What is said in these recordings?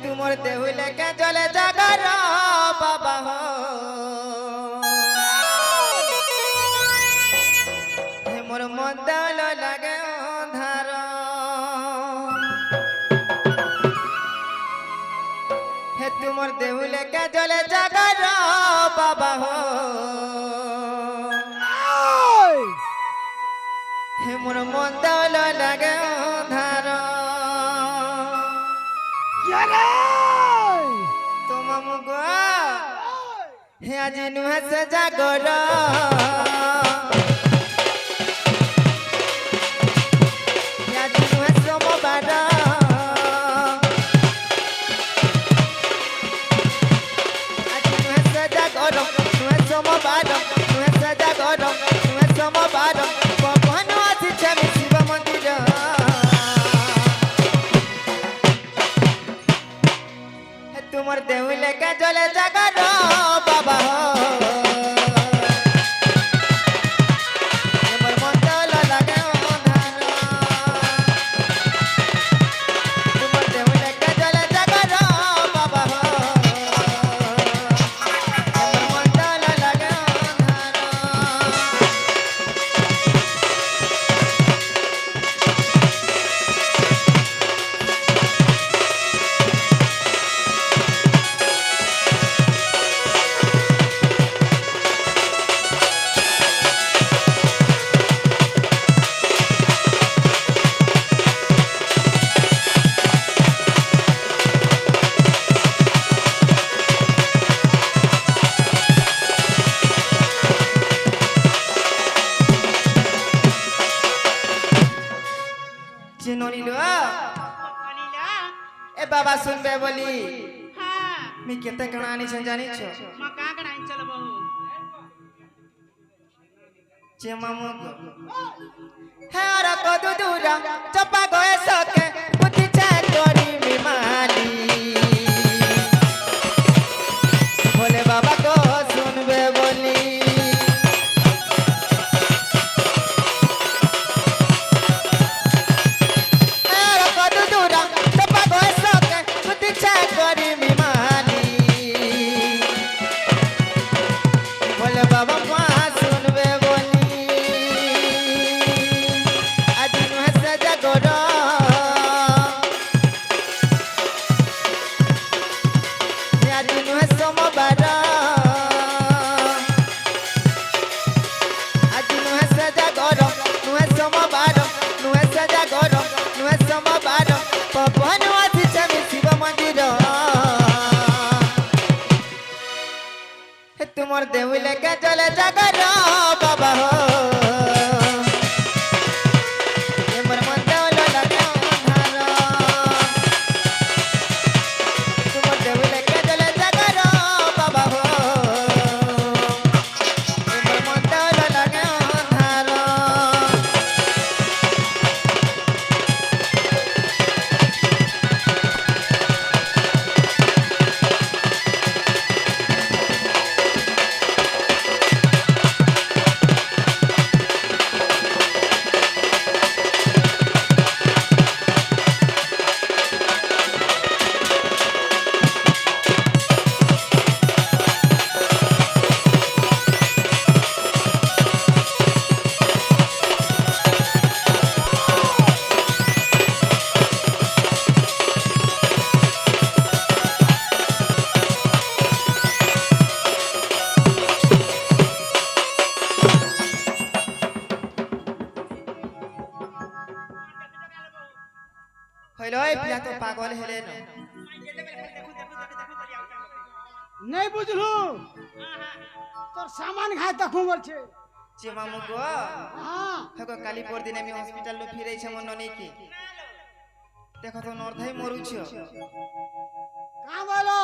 तुमर देहुले के जले जागर बाबा हो हे मोर मंदल लागे अंधार हे तुमर देहुले के जले जागर बाबा हो हे मोर मंदल लागे अंधार तुम मुगो हे आज नुह से जागर हे आज नुह सोमवार आज नुह से जागर नुह सोमवार नुह से जागर नुह सोमवार पवन आज छवि शिव मंदिर तुमर देहुले के जले जागर बाबा हो तुमर मंदल लागे अंधार तुमर देहुले के जले जागर बाबा हो तुमर मंदल लागे अंधार ए बाबा सुनबे बोली मी केते कहानी छ जानी छ म का गणाई चल बहु जे मामू हे और कदू दूरा चपा गए सके बुद्धि चार करी मी माली बोले बाबा को सुनबे बोली तुमर देहुले के जले जागर बाबा हो तुमर मंदल लागे अंधार तुमर देहुले के जले जागर बाबा हो तुमर मंदल लागे अंधार हेलो ए पिला तो पागल हेले न नहीं बुझलू तोर सामान खाए तक घूमल छे जे मामू को हां हको काली पर दिन में हॉस्पिटल लो फिरै छै मन ननी की देखो तो नर्धई मरु छ का बोलो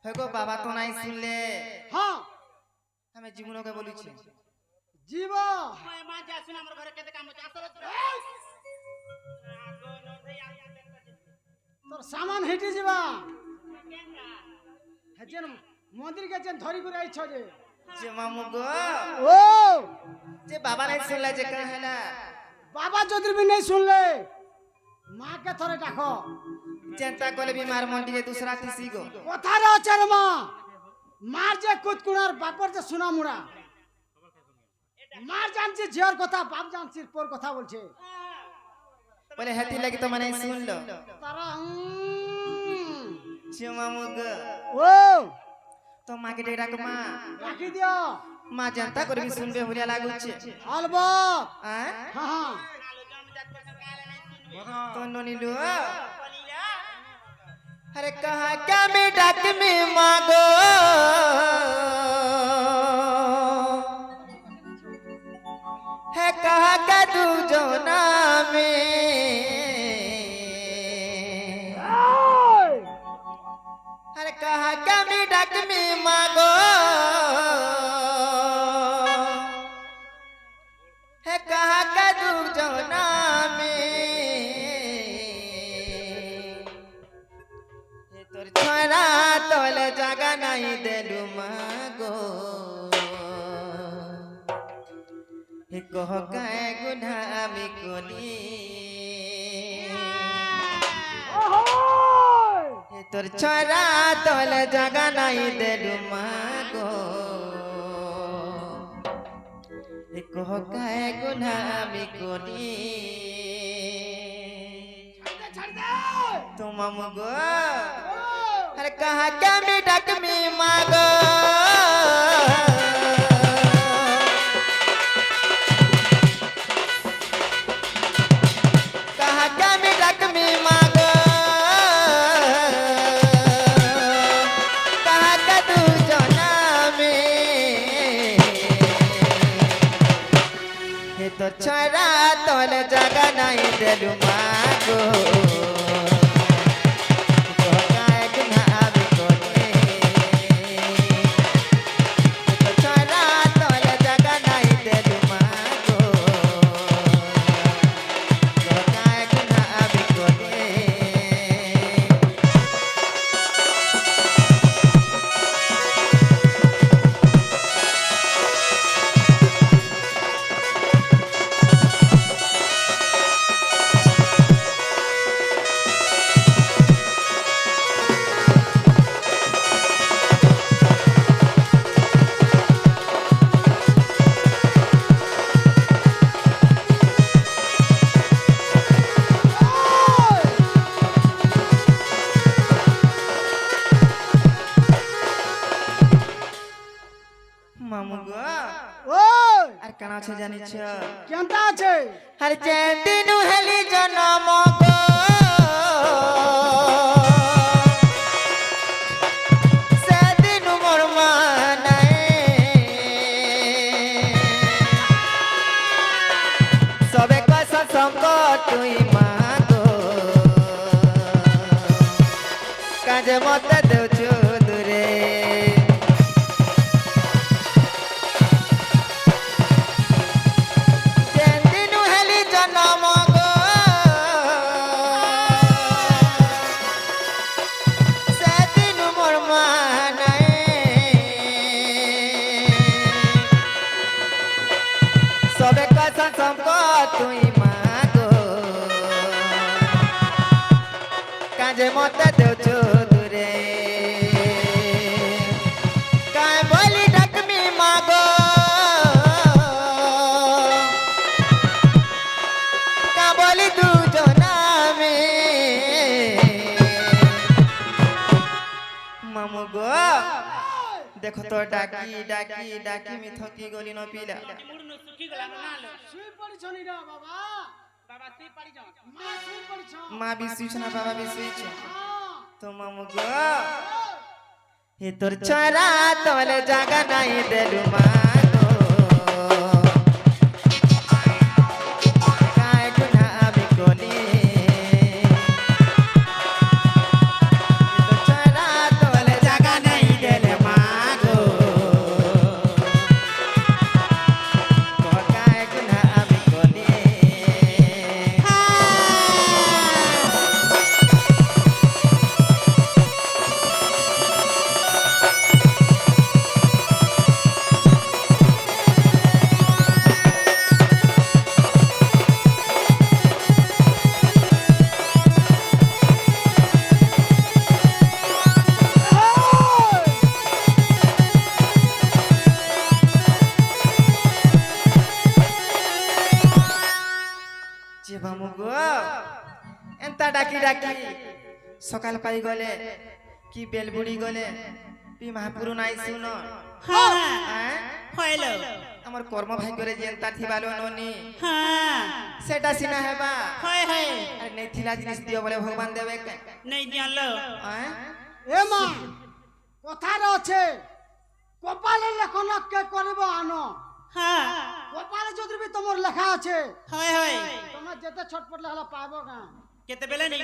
हको बाबा तो नहीं सुनले हां हमें जीवनो के बोली छी जीवा मैं मा जा सुन हमर घरे केते काम छै असर तोर सामान हेटी जीवा हेजन मंदिर के जन धरी कर आई छ जे मामू गो ओ जे बाबा नहीं सुनले जे कहला बाबा चौधरी भी नहीं सुन ले মাকে থরে ডাকো চিন্তা করলে বিমার মন্দিরে দুসরা তিসি গো কোথায় আছে রে মা মার যে কুতকুনার বাপর যে সুনামুড়া মার জানছি ঝিওর কথা বাপ জানছি পর কথা বলছে বলে হেতি লাগি তো মানে শুনলো তারা মামু গো ও তো মাকে ডেকে ডাক মা রাখি দিও মা চিন্তা করবি শুনবে হুলিয়া লাগুছে অলবত হ্যাঁ হ্যাঁ तो नीलू अरे कहा क्या मैं डाक में मांगो है कहा क्या तू जो में अरे कहा क्या मैं डाक में मांगो है कहा क्या तू जो छोरा तोल जगा नहीं देलु मागो हे कह काए गुना मी कोनी हे तोर छोरा तोल जगा नहीं देलु मागो हे कह काए गुना मी कोनी तुम मगो अरे कहा क्या मैं डाक में मांगो कहा क्या मैं डाक में मांगो कहा का तू जना में ये तो छोरा तोल जगह नहीं देलु मांगो কানা আছে জানিছ কেনটা আছে হর যেদিনু হেলি জনম গো সেদিনু মোর মানায় সবে কস সংকট তুই মাগো কাজে মতে দেউছু দূরে সবে কথা সম্পদ তুই মাগো কাজে মতে দেউছো দূরে কায় বলি ডাকমি মাগো কা বলি দুজনা মে মামু গো দেখো তো ডাকি ডাকি ডাকি মি থকি গলি ন পিলা মুড়নো সুখি গলা না লো শুই পড়িছ নি রে বাবা বাবা সি পাড়ি যাও মা শুই পড়িছ মা বিশুইছ না বাবা বিশুইছ হ্যাঁ তো মামু গো হে তোর ছড়া তোলে জায়গা নাই দেলু মাগো কায় গুনা আমি কোনি তোর ছড়া তোলে জায়গা নাই দেলে মাগো কায় গুনা আমি কোনি শিবমুগো এন্তা ডাকি ডাকি সকাল পাই গলে কি বেল বুড়ি গলে পি মহাপুরু নাই শুন হ্যাঁ হইলো আমার কর্ম ভাগ্যরে যে এন্তা থিবালো ননি হ্যাঁ সেটা সিনা হেবা হয় হয় আরে নেই থিলা জিনিস দিও বলে ভগবান দেবে কে নেই দিয়ালো এ মা কথারে আছে কপালে লেখনকে করিব আনো হ্যাঁ কপালে যদি তোমার লেখা আছে হয় হয় তোমার যেতে ছটপট লাগলে পাবো না কেতে বেলে নেই